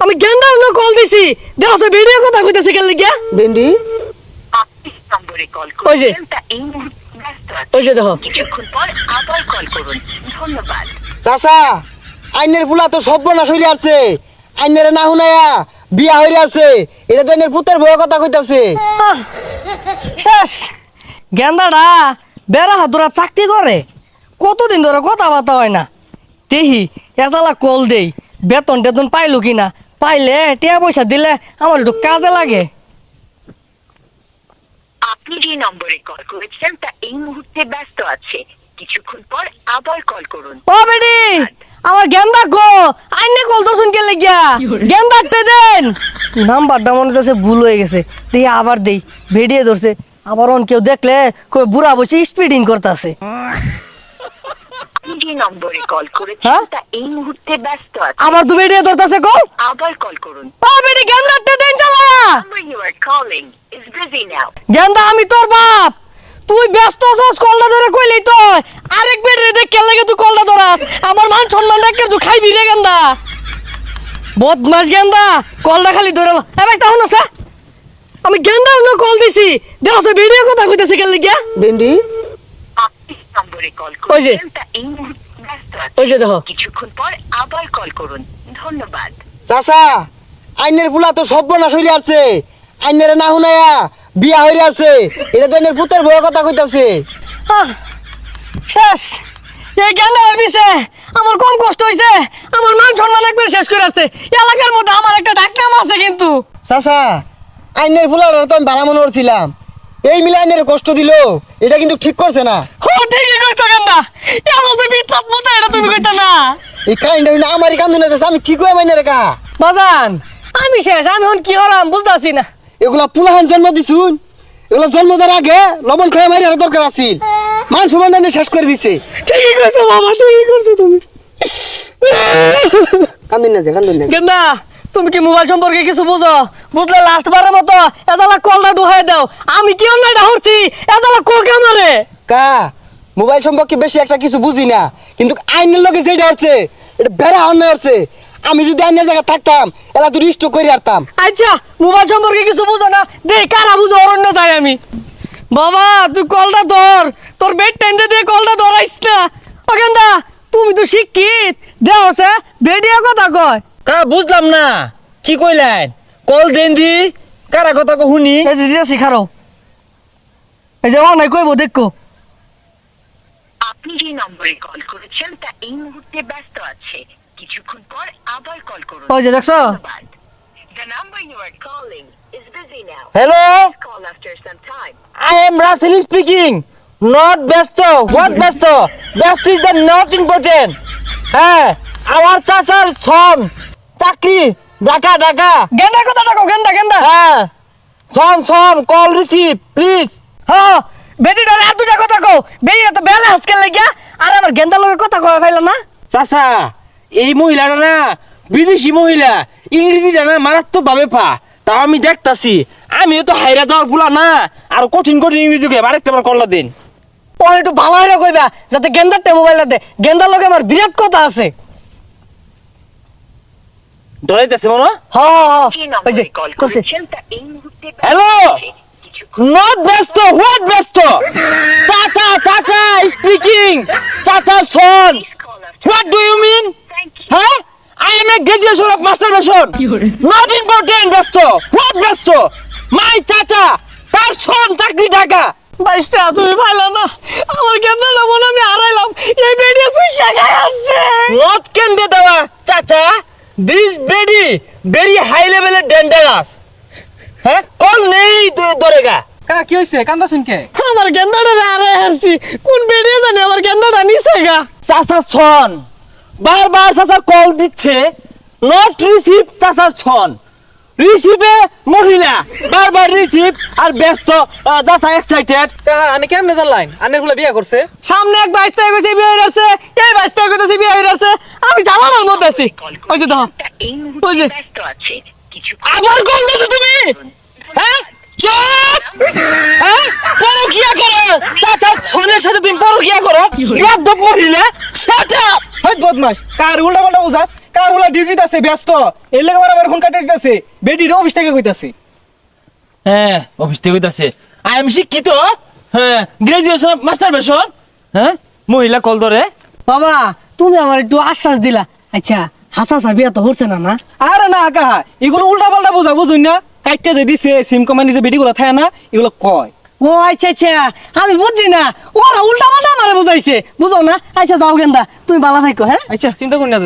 আমি গেন্দার না কল দিছি দেখো ভিডিও কথা কইতাছে কেন লাগিয়া বেন্ডি আপনি নম্বরে কল ওই যে। করেছেন তা এই মুহূর্তে ব্যস্ত আছে। ওই যে দেখো। কিছুক্ষণ পর আবার কল করুন। ধন্যবাদ। চাচা আইনের পুলা তো সর্বনাশ হইরে আছে। আইনের না হুনায়া বিয়া হইরে আছে। এটা তো আইনের পুতের বউয়ের কথা কইতাছে। শেষ গেন্দাটা বেড়া হাতুরা চাকরি করে কতদিন ধরে কথাবার্তা হয় না তেহি এজালা কল দেই বেতন টেতন পাইলো কিনা পাইলে টিয়া পয়সা দিলে আমার একটু কাজে লাগে। আপনি যে নম্বরে কল করেছেন তা এই মুহূর্তে ব্যস্ত আছে। কিছুক্ষণ পর আবার কল করুন। ও বেডি আমার গেন্দা গো আইনে কল তো শুনকে লাগিয়া গেন্দাতে দেন নাম্বারটা মনে হচ্ছে ভুল হয়ে গেছে দেখি আবার দেই ভিডিও ধরছে আবার অন কেউ দেখলে কই বুড়া বসে স্পিডিং করতেছে। আপনি যে নম্বরে কল করেছেন হ্যাঁ? তা এই মুহূর্তে ব্যস্ত আছে। আবার দু ভিডিও ধরতেছে কল আবার কল করুন। ও বেডি গেন্দাতে দেন চালা Number you are calling is busy now. গেন্দা আমি তোর বাপ তুই ব্যস্ত আছিস কলটা ধরে কইলেই তো আরেক বেডি দেখে লাগে তুই কলটা ধরাস আমার মান সম্মান রাখকে তুই খাইবি রে গেন্দা বদমাস গেন্দা কলটা খালি ধরে এ ভাই তাহলে না আমি গেন্দার না কল দিছি দেখো ভিডিও কথা কইতাছে কেন লাগিয়া বেন্ডি আপনি নম্বরে কল ওই যে। করেছেন তা এই মুহূর্তে ব্যস্ত আছে। ওই যে দেখো। কিছুক্ষণ পর আবার কল করুন। ধন্যবাদ। চাচা আইনের পুলা তো সর্বনাশ হইরে আছে। আইনের না হুনায়া বিয়া হইরে আছে। এটা তো আইনের পুতের বউয়ের কথা কইতাছে। শেষ এই গেন্দার পিছে আমার কম কষ্ট হইছে আমার মান সম্মান একবার শেষ করে আছে এলাকার মধ্যে আমার একটা ডাকনাম আছে কিন্তু চাচা আইনের পুলার তো আমি বালা মনে করছিলাম। এই মিলে আইনের কষ্ট দিল এটা কিন্তু ঠিক করছে না। ও ঠিকই কইছো গেন্দা এলো তুই বিচ্ছাত মতো এটা তুমি কইতা না এই কাহিনীটা হইলে আমারই কান্দু না আমি ঠিক হয়ে মাইনের কা বাজান আমি শেষ আমি এখন কি হলাম বুঝতাছি না এগুলা পুলাহান জন্ম দিছুন। এগুলা জন্ম দেওয়ার আগে লবণ খেয়ে মারি আর দরকার আছিল। মান সম্মান এনে শেষ করে দিছে। ঠিকই কইছো বাবা ঠিকই করছো তুমি কান্দুন না যে কান্দুন না। গেন্দা তুমি কি মোবাইল সম্পর্কে কিছু বুঝো বুঝলে লাস্ট বারের মতো এজালা কলটা ঢুকাই দাও আমি কি অন্যায়টা হচ্ছি এজালা কোকে মারে কা মোবাইল সম্পর্কে বেশি একটা কিছু বুঝি না কিন্তু আইনের লোকে যেটা হচ্ছে এটা বেড়া অন্যায় হচ্ছে। আমি যদি আইনের জায়গায় থাকতাম এলা তুই রিস্ট করে আরতাম। আচ্ছা মোবাইল সম্পর্কে কিছু বুঝো না দে কারা বুঝো অরণ্য যাই আমি বাবা তুই কলটা ধর তোর বেড টেন্ডে দিয়ে কলটা ধরাইস না ও গেন্দা তুমি তো শিক্ষিত দেও সে বেডিয়া কথা কয় কা বুঝলাম না কি কইলেন কল দেন দি কারা কথা কো শুনি এই যে দিদি শিখারো এই যে অনাই কইবো দেখো আপনি যে নম্বরে কল করেছেন তা এই মুহূর্তে ব্যস্ত আছে। কিছুক্ষণ পর আবার কল করুন। ওই যে দেখছো ধন্যবাদ। The number you are calling is busy now. Hello Call after some time. I am Rasel speaking not ব্যস্ত হোয়াট ব্যস্ত ব্যস্ত ইজ দ্য নট ইম্পর্টেন্ট হ্যাঁ আমার চাচার সন চাকরি ঢাকা ঢাকা গেন্দার কথা দেখো গেন্দা গেন্দা হ্যাঁ সন কল রিসিভ প্লিজ হ্যাঁ বেটিটা রাত দুটা কথা কও বেটিটা তো বেলা আজকে লাগিয়া আর আমার গেন্দার লগে কথা কয় ফাইলা না চাচা এই মহিলাটা না বিদেশি মহিলা ইংরেজিটা না মারাত্মক ভাবে পা তাও আমি দেখতাছি আমিও তো হাইরা যাওয়ার পুলা না আর কঠিন ইংরেজি কে আরেকটা বার করলা দিন ও একটু ভালো হইরা কইবা যাতে গেন্দারটা মোবাইলটা দে গেন্দার লগে আমার বিরাট কথা আছে ধরাইতেছে মনো হ্যাঁ যে ওই যে নম্বরে কল করছে করেছেন তা এই মুহূর্তে হ্যালো ব্যস্ত আছে। কিছুক্ষণ নট ব্যস্ত হোয়াট ব্যস্ত চাচা স্পিকিং চাচা son call after. What do you mean Thank you. হ্যাঁ I am a graduation of masturbation not important ব্যস্ত হোয়াট ব্যস্ত মাই চাচা তার সন চাকরি ঢাকা বাইস্তা তুমি পাইলা না আমার গেন্দারটা মনে আমি হারাইলাম এই বেটিয়া তুই শেখায় আসছে নট ক্যান দে দেওয়া চাচা this very high level dangerous হ্যাঁ কল নেই ধরেগা কা কি হইছে কান্দা শুনকে আমার গেন্দাটা হারাই আসছি কোন বেটিয়া জানে আমার গেন্দাটা নিছে গা চাচা সন বারবার চাচা কল দিচ্ছে নট রিসিভ চাচা সন রিসিভে মহিলা বারবার রিসিভ আর ব্যস্ত চাচা এক্সাইটেড কা আনে কেমনে জানলাইন আনের ফুলা বিয়া করছে সামনে এক বাইস্তা কইছে বিয়ে হইছে এই বাইস্তা কইছে বিয়ে হইছে আমি জানালার মধ্যে আছি ওই যে দেখো তা এই ওই যে। মুহূর্তে ব্যস্ত আছে। কিছুক্ষণ আবার কল দিছো তুমি হ্যাঁ চুপ হ্যাঁ পরকিয়া করো চাচা সনের সাথে তুমি পরকিয়া করো ইয়াদ মহিলা শাট আপ হই বদমাস কার উল্টা পাল্টা বুঝাস কার হলা ডিউটিতে আছে ব্যস্ত এর লেগে আবার ফোন কাটে দিতেছে বেডির অফিস থেকে কইতাছে হ্যাঁ অফিস থেকে কইতাছে আমি শিক্ষিত হ্যাঁ গ্রাজুয়েশন মাস্টার বেশন হ্যাঁ মহিলা কল ধরে বাবা তুমি আমার একটু আশ্বাস দিলা আচ্ছা হাসা বিয়া তো হচ্ছে না না আরে না কাহা এগুলো উল্টা পাল্টা বোঝা বুঝুন না কাইটটা যে দিছে সিম কোম্পানি যে বেডিগুলো থাকে না এগুলো কয় ও আচ্ছা আচ্ছা আমি বুঝছি না ওরা উল্টা পাল্টা আমারে বুঝাইছে বুঝো না আচ্ছা যাও গেন্দা তুমি ভালো থাকো হ্যাঁ আচ্ছা চিন্তা করি না